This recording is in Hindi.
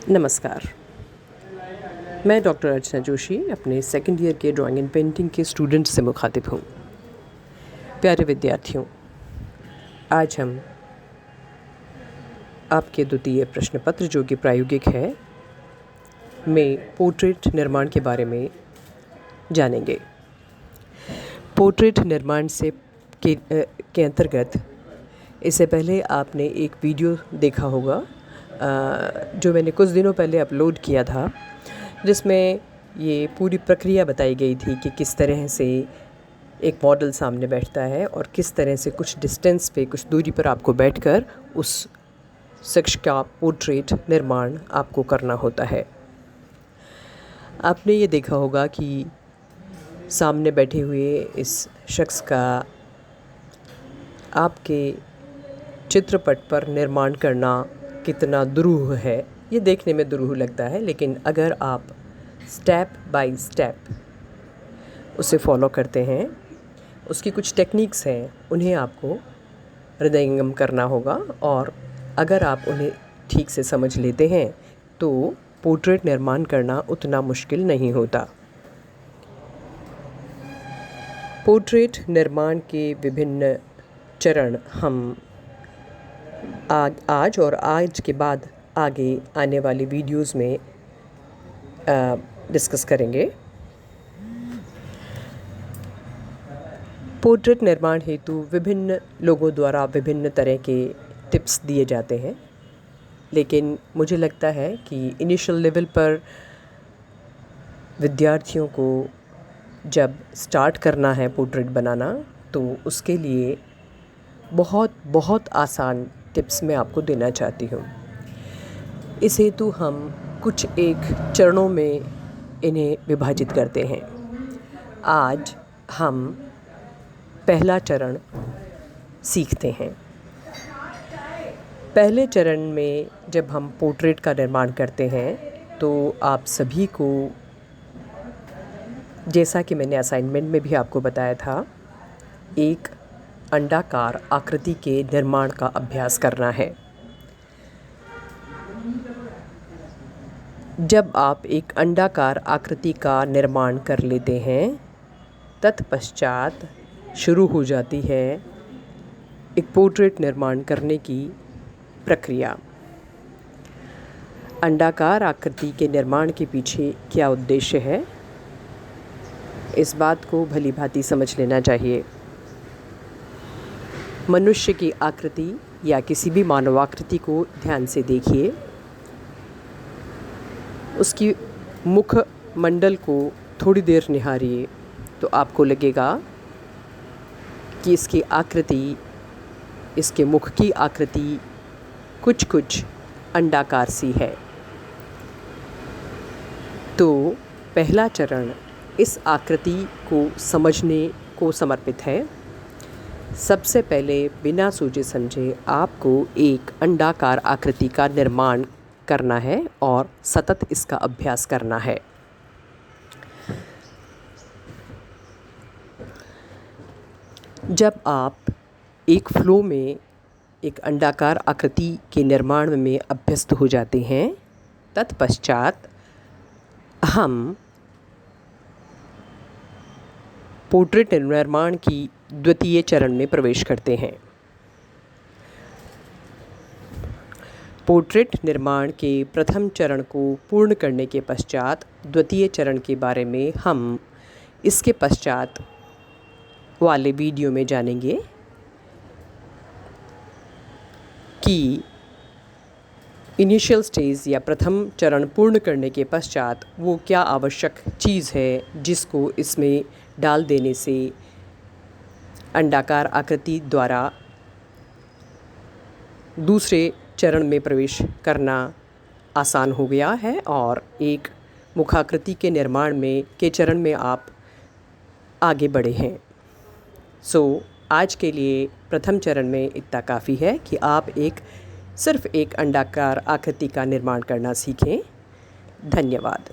नमस्कार। मैं डॉक्टर अर्चना जोशी अपने सेकंड ईयर के ड्राइंग एंड पेंटिंग के स्टूडेंट से मुखातिब हूँ। प्यारे विद्यार्थियों, आज हम आपके द्वितीय प्रश्न पत्र जो कि प्रायोगिक है में पोर्ट्रेट निर्माण के बारे में जानेंगे। पोर्ट्रेट निर्माण के अंतर्गत इससे पहले आपने एक वीडियो देखा होगा जो मैंने कुछ दिनों पहले अपलोड किया था, जिसमें ये पूरी प्रक्रिया बताई गई थी कि किस तरह से एक मॉडल सामने बैठता है और किस तरह से कुछ डिस्टेंस पे, कुछ दूरी पर आपको बैठकर उस शख्स का पोर्ट्रेट निर्माण आपको करना होता है। आपने ये देखा होगा कि सामने बैठे हुए इस शख्स का आपके चित्रपट पर निर्माण करना कितना दुरूह है। ये देखने में दुरूह लगता है, लेकिन अगर आप स्टेप बाय स्टेप उसे फॉलो करते हैं, उसकी कुछ टेक्निक्स हैं, उन्हें आपको हृदयंगम करना होगा और अगर आप उन्हें ठीक से समझ लेते हैं तो पोर्ट्रेट निर्माण करना उतना मुश्किल नहीं होता। पोर्ट्रेट निर्माण के विभिन्न चरण हम आज और आज के बाद आगे आने वाली वीडियोस में डिस्कस करेंगे। पोर्ट्रेट निर्माण हेतु विभिन्न लोगों द्वारा विभिन्न तरह के टिप्स दिए जाते हैं, लेकिन मुझे लगता है कि इनिशियल लेवल पर विद्यार्थियों को जब स्टार्ट करना है पोर्ट्रेट बनाना, तो उसके लिए बहुत आसान टिप्स मैं आपको देना चाहती हूँ। इस हेतु हम कुछ एक चरणों में इन्हें विभाजित करते हैं। आज हम पहला चरण सीखते हैं। पहले चरण में जब हम पोर्ट्रेट का निर्माण करते हैं तो आप सभी को, जैसा कि मैंने असाइनमेंट में भी आपको बताया था, एक अंडाकार आकृति के निर्माण का अभ्यास करना है। जब आप एक अंडाकार आकृति का निर्माण कर लेते हैं, तत्पश्चात शुरू हो जाती है एक पोर्ट्रेट निर्माण करने की प्रक्रिया। अंडाकार आकृति के निर्माण के पीछे क्या उद्देश्य है, इस बात को भली भांति समझ लेना चाहिए। मनुष्य की आकृति या किसी भी मानवाकृति को ध्यान से देखिए। उसकी मुख मंडल को थोड़ी देर निहारिए तो आपको लगेगा कि इसकी आकृति, इसके मुख की आकृति कुछ अंडाकार सी है। तो पहला चरण इस आकृति को समझने को समर्पित है। सबसे पहले बिना सोचे समझे आपको एक अंडाकार आकृति का निर्माण करना है और सतत इसका अभ्यास करना है। जब आप एक फ्लो में एक अंडाकार आकृति के निर्माण में अभ्यस्त हो जाते हैं, तत्पश्चात हम पोर्ट्रेट निर्माण की द्वितीय चरण में प्रवेश करते हैं। पोर्ट्रेट निर्माण के प्रथम चरण को पूर्ण करने के पश्चात द्वितीय चरण के बारे में हम इसके पश्चात वाले वीडियो में जानेंगे कि इनिशियल स्टेज या प्रथम चरण पूर्ण करने के पश्चात वो क्या आवश्यक चीज़ है जिसको इसमें डाल देने से अंडाकार आकृति द्वारा दूसरे चरण में प्रवेश करना आसान हो गया है और एक मुखाकृति के निर्माण के चरण में आप आगे बढ़े हैं। आज के लिए प्रथम चरण में इतना काफ़ी है कि आप सिर्फ एक अंडाकार आकृति का निर्माण करना सीखें। धन्यवाद।